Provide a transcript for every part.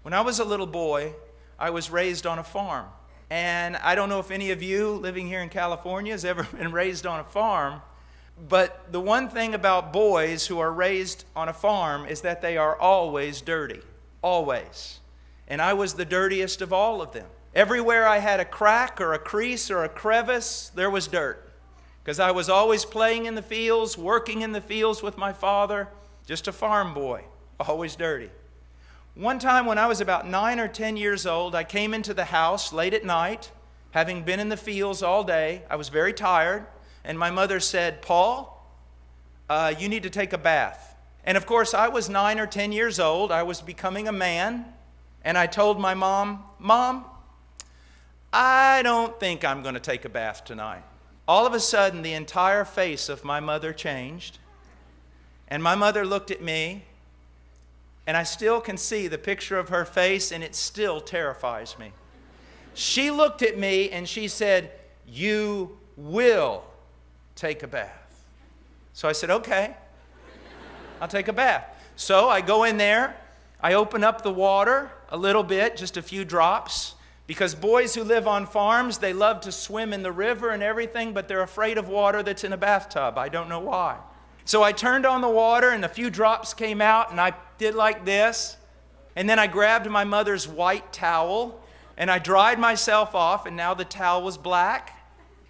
When I was a little boy, I was raised on a farm. And I don't know if any of you living here in California has ever been raised on a farm, but the one thing about boys who are raised on a farm is that they are always dirty. Always. And I was the dirtiest of all of them. Everywhere I had a crack or a crease or a crevice, there was dirt. Because I was always playing in the fields, working in the fields with my father, just a farm boy, always dirty. One time when I was about 9 or 10 years old, I came into the house late at night, having been in the fields all day. I was very tired, and my mother said, "Paul, you need to take a bath." And of course, I was 9 or 10 years old. I was becoming a man, and I told my mom, "Mom, I don't think I'm going to take a bath tonight." All of a sudden, the entire face of my mother changed, and my mother looked at me, and I still can see the picture of her face, and it still terrifies me. She looked at me, and she said, "You will take a bath." So I said, "Okay, I'll take a bath." So I go in there, I open up the water a little bit, just a few drops, because boys who live on farms, they love to swim in the river and everything, but they're afraid of water that's in a bathtub. I don't know why. So I turned on the water, and a few drops came out, and I did like this. And then I grabbed my mother's white towel, and I dried myself off, and now the towel was black.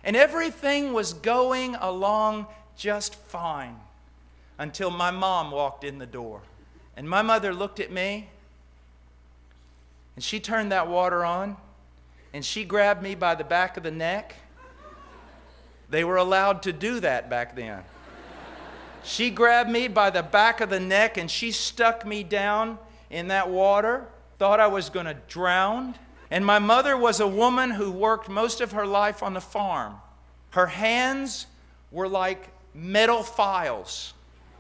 And everything was going along just fine until my mom walked in the door. And my mother looked at me, and she turned that water on, and she grabbed me by the back of the neck. They were allowed to do that back then. She grabbed me by the back of the neck, and she stuck me down in that water. Thought I was going to drown. And my mother was a woman who worked most of her life on the farm. Her hands were like metal files.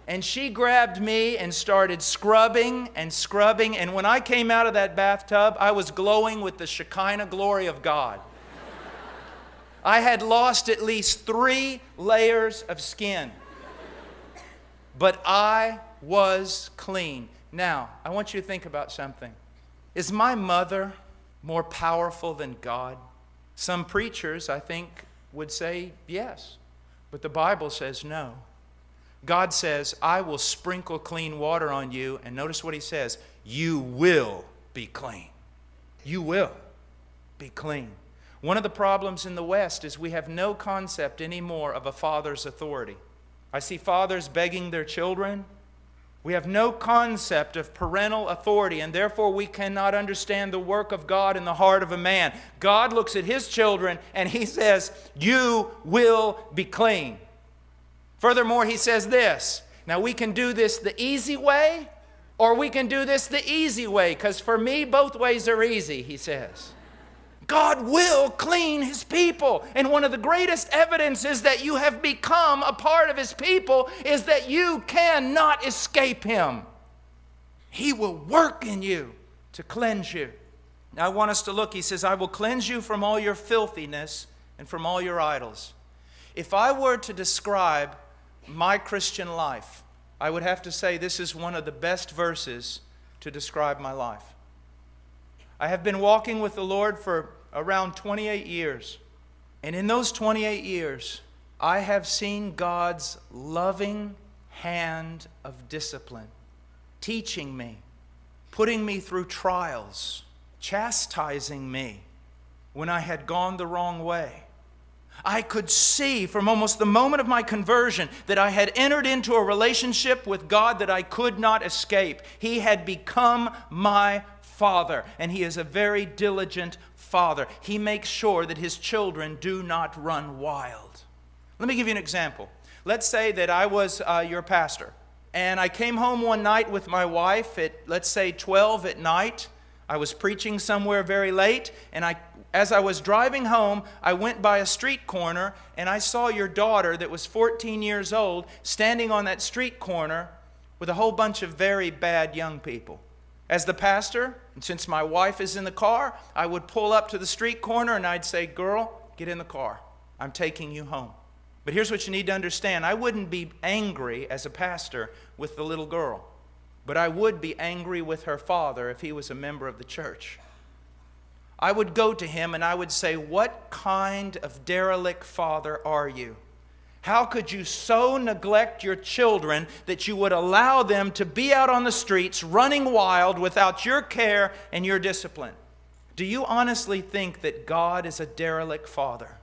And she grabbed me and started scrubbing and scrubbing. And when I came out of that bathtub, I was glowing with the Shekinah glory of God. I had lost at least 3 layers of skin. But I was clean. Now, I want you to think about something. Is my mother more powerful than God? Some preachers, I think, would say yes. But the Bible says no. God says, "I will sprinkle clean water on you." And notice what he says, "You will be clean." You will be clean. One of the problems in the West is we have no concept anymore of a father's authority. I see fathers begging their children. We have no concept of parental authority, and therefore we cannot understand the work of God in the heart of a man. God looks at his children and he says, "You will be clean." Furthermore, he says this. Now, we can do this the easy way, or we can do this the easy way, because for me, both ways are easy, he says. God will clean his people. And one of the greatest evidences that you have become a part of his people is that you cannot escape him. He will work in you to cleanse you. Now I want us to look. He says, "I will cleanse you from all your filthiness and from all your idols." If I were to describe my Christian life, I would have to say this is one of the best verses to describe my life. I have been walking with the Lord for around 28 years. And in those 28 years, I have seen God's loving hand of discipline, teaching me, putting me through trials, chastising me when I had gone the wrong way. I could see from almost the moment of my conversion that I had entered into a relationship with God that I could not escape. He had become my Father, and he is a very diligent Father. He makes sure that his children do not run wild. Let me give you an example. Let's say that I was your pastor, and I came home one night with my wife at, let's say, 12 at night. I was preaching somewhere very late, and as I was driving home, I went by a street corner, and I saw your daughter that was 14 years old standing on that street corner with a whole bunch of very bad young people. As the pastor, and since my wife is in the car, I would pull up to the street corner and I'd say, "Girl, get in the car. I'm taking you home." But here's what you need to understand. I wouldn't be angry as a pastor with the little girl. but I would be angry with her father if he was a member of the church. I would go to him and I would say, what kind of derelict father are you? How could you so neglect your children that you would allow them to be out on the streets running wild without your care and your discipline? Do you honestly think that God is a derelict father?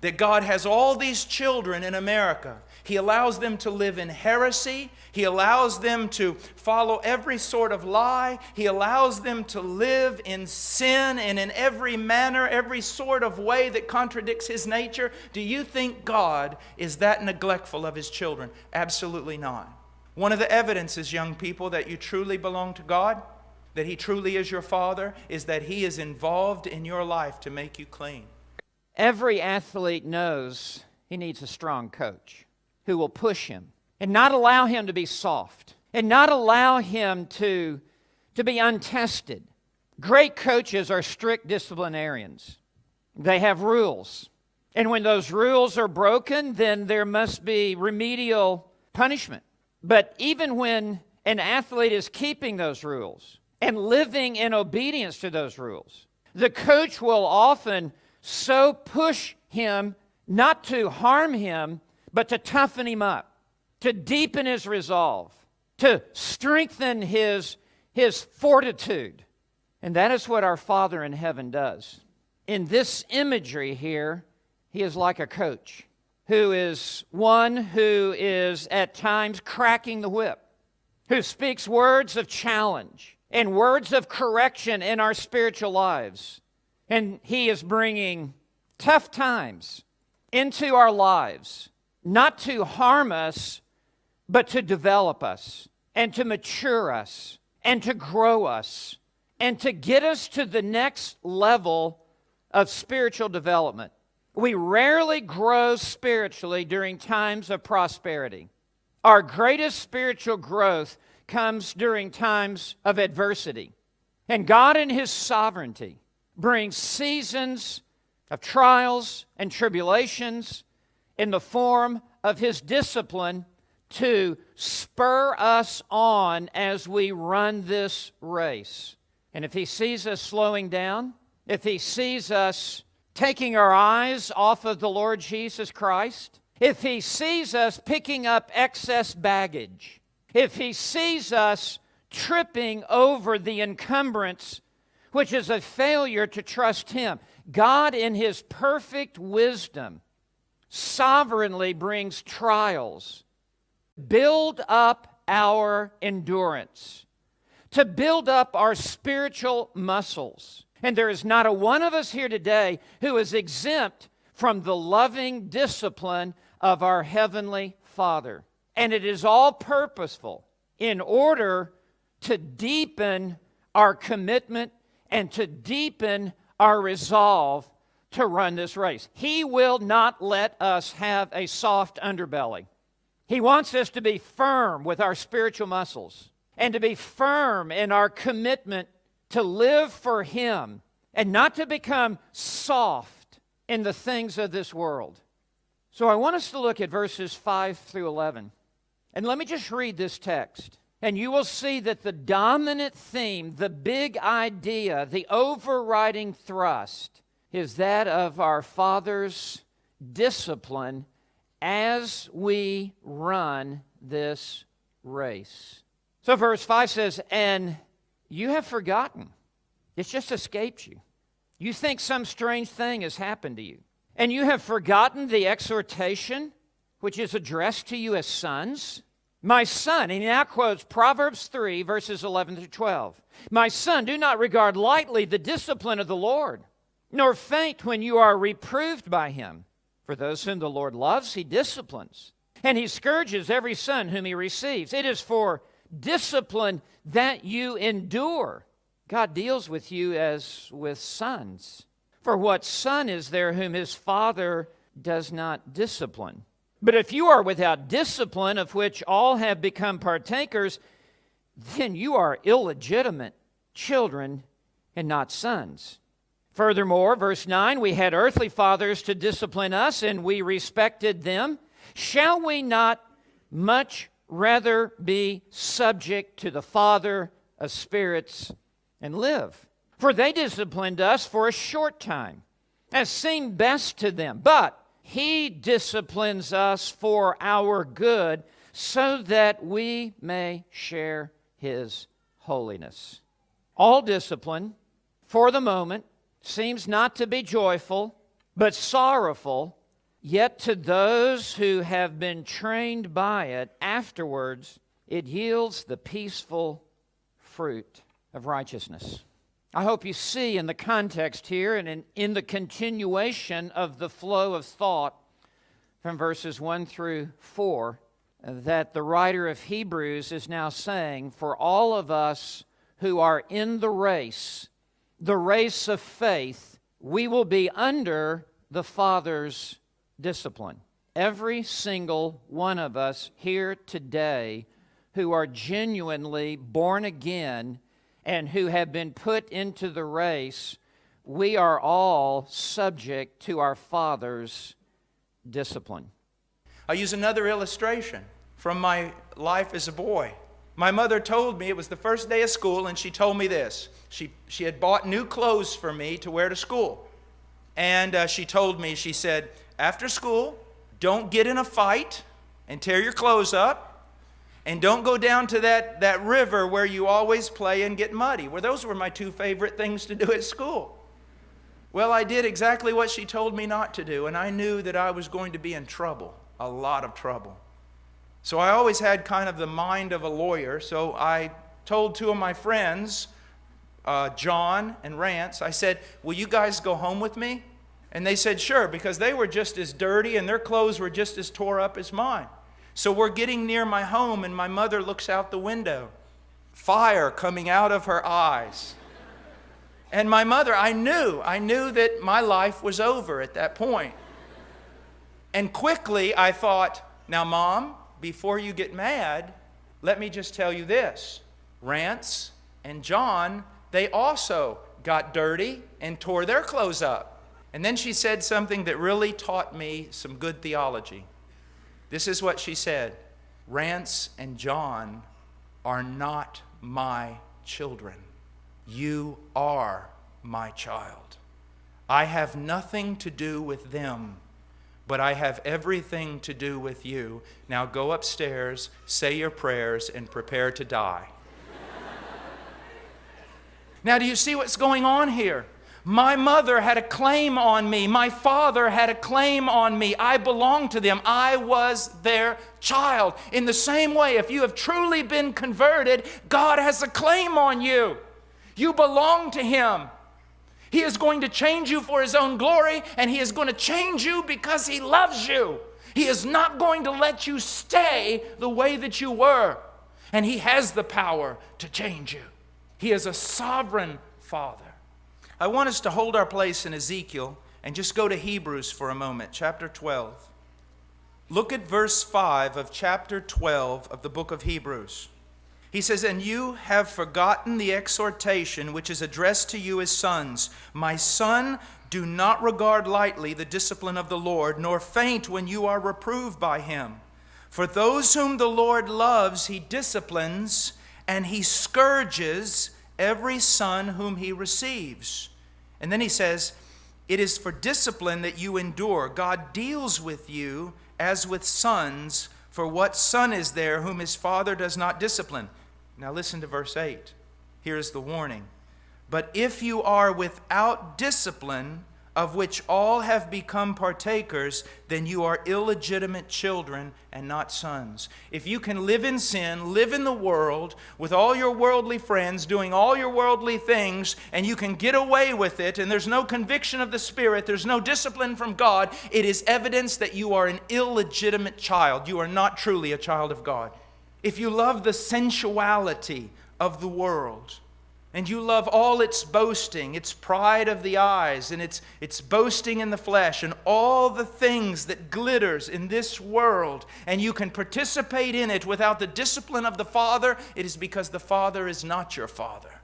That God has all these children in America. He allows them to live in heresy. He allows them to follow every sort of lie. He allows them to live in sin and in every manner, every sort of way that contradicts His nature. Do you think God is that neglectful of His children? Absolutely not. One of the evidences, young people, that you truly belong to God, that He truly is your Father, is that He is involved in your life to make you clean. Every athlete knows he needs a strong coach who will push him and not allow him to be soft and not allow him to be untested. Great coaches are strict disciplinarians. They have rules. And when those rules are broken, then there must be remedial punishment. But even when an athlete is keeping those rules and living in obedience to those rules, the coach will often so push him not to harm him, but to toughen him up, to deepen his resolve, to strengthen his fortitude. And that is what our Father in heaven does. In this imagery here, He is like a coach who is one who is at times cracking the whip, who speaks words of challenge and words of correction in our spiritual lives. And He is bringing tough times into our lives, not to harm us, but to develop us and to mature us and to grow us and to get us to the next level of spiritual development. We rarely grow spiritually during times of prosperity. Our greatest spiritual growth comes during times of adversity. And God in His sovereignty brings seasons of trials and tribulations in the form of His discipline to spur us on as we run this race. And if He sees us slowing down, if He sees us taking our eyes off of the Lord Jesus Christ, if He sees us picking up excess baggage, if He sees us tripping over the encumbrance, which is a failure to trust Him, God in His perfect wisdom sovereignly brings trials, build up our endurance, to build up our spiritual muscles. And there is not a one of us here today who is exempt from the loving discipline of our Heavenly Father. And it is all purposeful in order to deepen our commitment and to deepen our resolve to run this race. He will not let us have a soft underbelly. He wants us to be firm with our spiritual muscles and to be firm in our commitment to live for Him and not to become soft in the things of this world. So I want us to look at verses 5 through 11. And let me just read this text. And you will see that the dominant theme, the big idea, the overriding thrust is that of our Father's discipline as we run this race. So verse 5 says, and you have forgotten. It's just escaped you. You think some strange thing has happened to you. And you have forgotten the exhortation which is addressed to you as sons. My son, and he now quotes Proverbs 3, verses 11 through 12. My son, do not regard lightly the discipline of the Lord, nor faint when you are reproved by Him. For those whom the Lord loves, He disciplines, and He scourges every son whom He receives. It is for discipline that you endure. God deals with you as with sons. For what son is there whom his father does not discipline? But if you are without discipline, of which all have become partakers, then you are illegitimate children and not sons. Furthermore, verse 9, we had earthly fathers to discipline us, and we respected them. Shall we not much rather be subject to the Father of spirits and live. For they disciplined us for a short time, as seemed best to them. But He disciplines us for our good, so that we may share His holiness. All discipline, for the moment, seems not to be joyful, but sorrowful. Yet to those who have been trained by it, afterwards it yields the peaceful fruit of righteousness. I hope you see in the context here and in the continuation of the flow of thought from verses 1 through 4 that the writer of Hebrews is now saying, for all of us who are in the race of faith, we will be under the Father's discipline. Every single one of us here today who are genuinely born again and who have been put into the race, we are all subject to our Father's discipline. I'll use another illustration from my life as a boy. My mother told me, it was the first day of school, and she told me this. She had bought new clothes for me to wear to school. And she told me, she said, after school, don't get in a fight and tear your clothes up, and don't go down to that river where you always play and get muddy. Well, those were my two favorite things to do at school. Well, I did exactly what she told me not to do, and I knew that I was going to be in trouble, a lot of trouble. So I always had kind of the mind of a lawyer, so I told two of my friends, John and Rance, I said, will you guys go home with me? And they said, sure, because they were just as dirty and their clothes were just as tore up as mine. So we're getting near my home, and my mother looks out the window, fire coming out of her eyes. And my mother, I knew that my life was over at that point. And quickly I thought, now Mom, before you get mad, let me just tell you this. Rance and John, they also got dirty and tore their clothes up. And then she said something that really taught me some good theology. This is what she said. Rance and John are not my children. You are my child. I have nothing to do with them, but I have everything to do with you. Now go upstairs, say your prayers, and prepare to die. Now, do you see what's going on here? My mother had a claim on me. My father had a claim on me. I belonged to them. I was their child. In the same way, if you have truly been converted, God has a claim on you. You belong to Him. He is going to change you for His own glory, and He is going to change you because He loves you. He is not going to let you stay the way that you were, and He has the power to change you. He is a sovereign Father. I want us to hold our place in Ezekiel and just go to Hebrews for a moment, chapter 12. Look at verse 5 of chapter 12 of the book of Hebrews. He says, and you have forgotten the exhortation which is addressed to you as sons. My son, do not regard lightly the discipline of the Lord, nor faint when you are reproved by Him. For those whom the Lord loves, He disciplines, and He scourges every son whom He receives. And then he says, it is for discipline that you endure. God deals with you as with sons, for what son is there whom his father does not discipline? Now listen to verse 8. Here is the warning. But if you are without discipline, of which all have become partakers, then you are illegitimate children and not sons. If you can live in sin, live in the world, with all your worldly friends, doing all your worldly things, and you can get away with it, and there's no conviction of the Spirit, there's no discipline from God, it is evidence that you are an illegitimate child. You are not truly a child of God. If you love the sensuality of the world, and you love all its boasting, its pride of the eyes, and its boasting in the flesh, and all the things that glitters in this world, and you can participate in it without the discipline of the Father, it is because the Father is not your Father.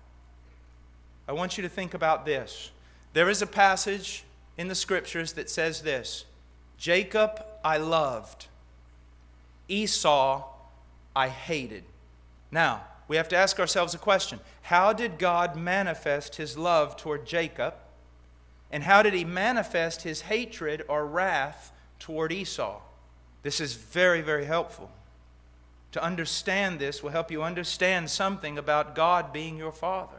I want you to think about this. There is a passage in the Scriptures that says this, Jacob I loved, Esau I hated. Now, we have to ask ourselves a question. How did God manifest His love toward Jacob? And how did He manifest His hatred or wrath toward Esau? This is very, very helpful. To understand this will help you understand something about God being your Father.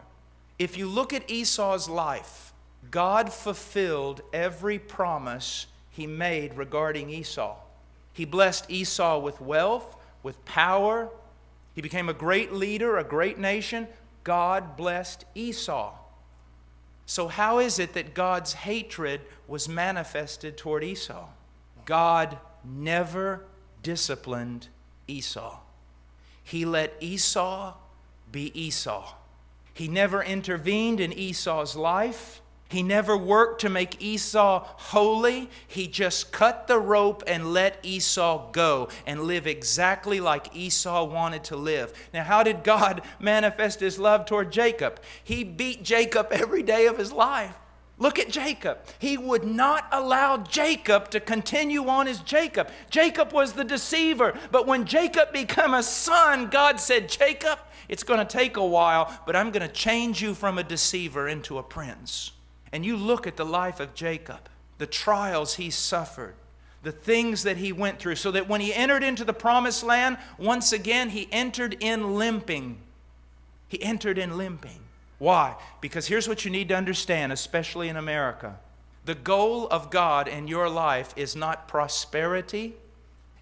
If you look at Esau's life, God fulfilled every promise He made regarding Esau. He blessed Esau with wealth, with power. He became a great leader, a great nation. God blessed Esau. So how is it that God's hatred was manifested toward Esau? God never disciplined Esau. He let Esau be Esau. He never intervened in Esau's life. He never worked to make Esau holy. He just cut the rope and let Esau go and live exactly like Esau wanted to live. Now, how did God manifest His love toward Jacob? He beat Jacob every day of his life. Look at Jacob. He would not allow Jacob to continue on as Jacob. Jacob was the deceiver. But when Jacob became a son, God said, Jacob, it's going to take a while, but I'm going to change you from a deceiver into a prince. And you look at the life of Jacob, the trials he suffered, the things that he went through, so that when he entered into the promised land, once again, he entered in limping. He entered in limping. Why? Because here's what you need to understand, especially in America. The goal of God in your life is not prosperity,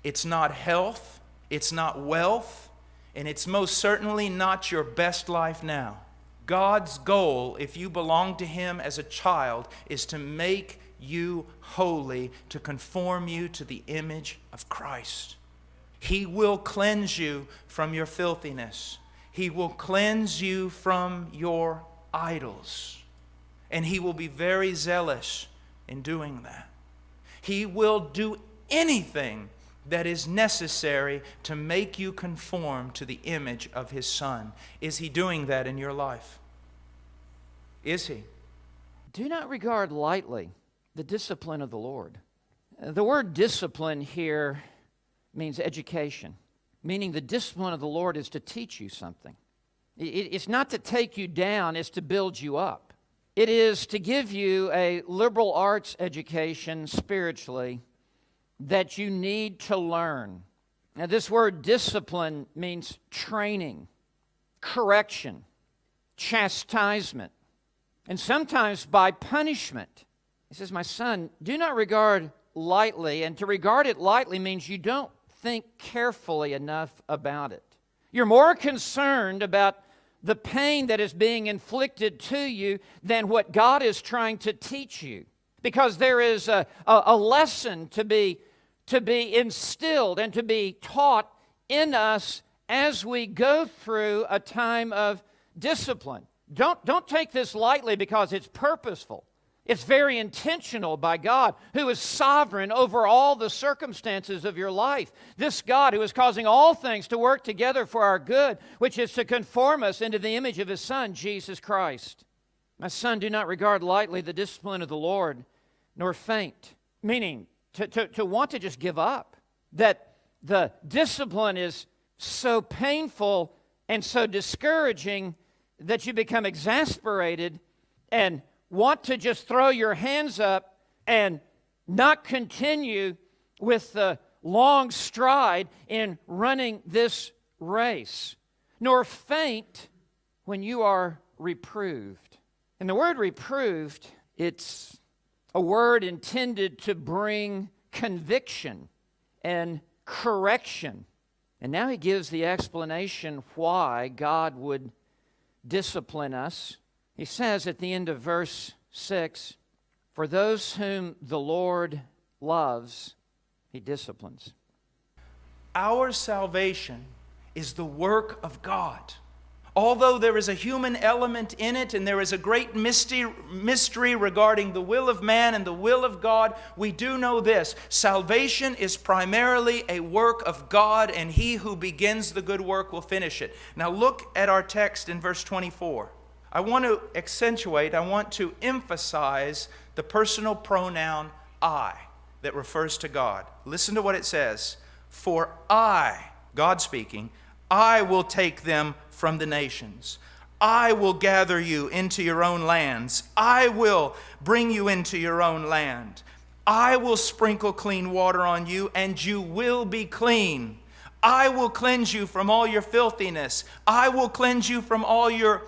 it's not health, it's not wealth, and it's most certainly not your best life now. God's goal, if you belong to Him as a child, is to make you holy, to conform you to the image of Christ. He will cleanse you from your filthiness. He will cleanse you from your idols. And He will be very zealous in doing that. He will do anything that is necessary to make you conform to the image of His Son. Is He doing that in your life? Is He? Do not regard lightly the discipline of the Lord. The word discipline here means education, meaning the discipline of the Lord is to teach you something. It's not to take you down, it's to build you up. It is to give you a liberal arts education spiritually that you need to learn. Now, this word discipline means training, correction, chastisement, and sometimes by punishment. He says, my son, do not regard lightly, and to regard it lightly means you don't think carefully enough about it. You're more concerned about the pain that is being inflicted to you than what God is trying to teach you. Because there is a lesson to be instilled and to be taught in us as we go through a time of discipline. Don't take this lightly because it's purposeful. It's very intentional by God, who is sovereign over all the circumstances of your life. This God who is causing all things to work together for our good, which is to conform us into the image of His Son, Jesus Christ. My son, do not regard lightly the discipline of the Lord, nor faint. Meaning, to want to just give up. That the discipline is so painful and so discouraging that you become exasperated and want to just throw your hands up and not continue with the long stride in running this race, nor faint when you are reproved. And the word reproved, it's a word intended to bring conviction and correction. And now he gives the explanation why God would discipline us. He says at the end of verse 6, for those whom the Lord loves, He disciplines. Our salvation is the work of God. Although there is a human element in it and there is a great mystery regarding the will of man and the will of God, we do know this. Salvation is primarily a work of God, and He who begins the good work will finish it. Now look at our text in verse 24. I want to accentuate, I want to emphasize the personal pronoun I that refers to God. Listen to what it says. For I, God speaking, I will take them from the nations. I will gather you into your own lands. I will bring you into your own land. I will sprinkle clean water on you, and you will be clean. I will cleanse you from all your filthiness. I will cleanse you from all your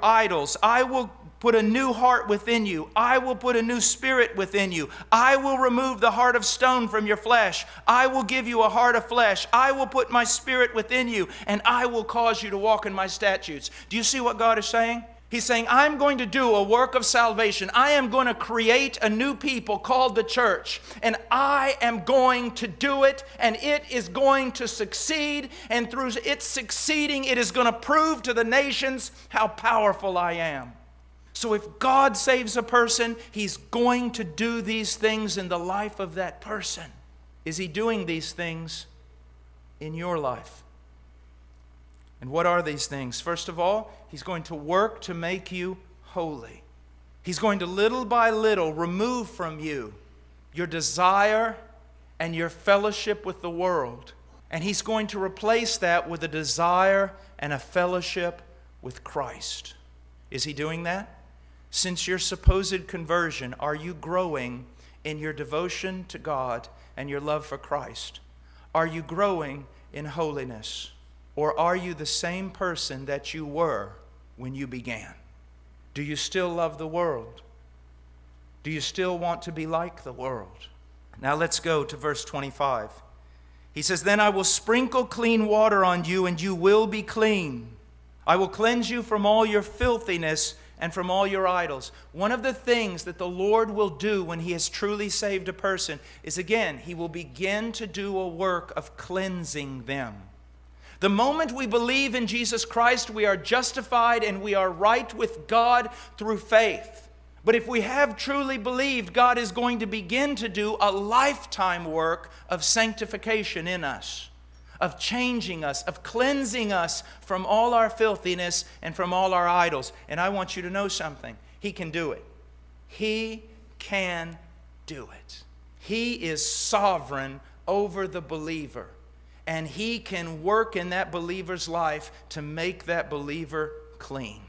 idols. I will put a new heart within you. I will put a new spirit within you. I will remove the heart of stone from your flesh. I will give you a heart of flesh. I will put my spirit within you, and I will cause you to walk in my statutes. Do you see what God is saying? He's saying, I'm going to do a work of salvation. I am going to create a new people called the church. And I am going to do it, and it is going to succeed. And through its succeeding, it is going to prove to the nations how powerful I am. So if God saves a person, He's going to do these things in the life of that person. Is He doing these things in your life? And what are these things? First of all, He's going to work to make you holy. He's going to little by little remove from you your desire and your fellowship with the world. And He's going to replace that with a desire and a fellowship with Christ. Is He doing that? Since your supposed conversion, are you growing in your devotion to God and your love for Christ? Are you growing in holiness? Or are you the same person that you were when you began? Do you still love the world? Do you still want to be like the world? Now let's go to verse 25. He says, Then I will sprinkle clean water on you, and you will be clean. I will cleanse you from all your filthiness and from all your idols. One of the things that the Lord will do when He has truly saved a person is, again, He will begin to do a work of cleansing them. The moment we believe in Jesus Christ, we are justified and we are right with God through faith. But if we have truly believed, God is going to begin to do a lifetime work of sanctification in us, of changing us, of cleansing us from all our filthiness and from all our idols. And I want you to know something. He can do it. He can do it. He is sovereign over the believer. And He can work in that believer's life to make that believer clean.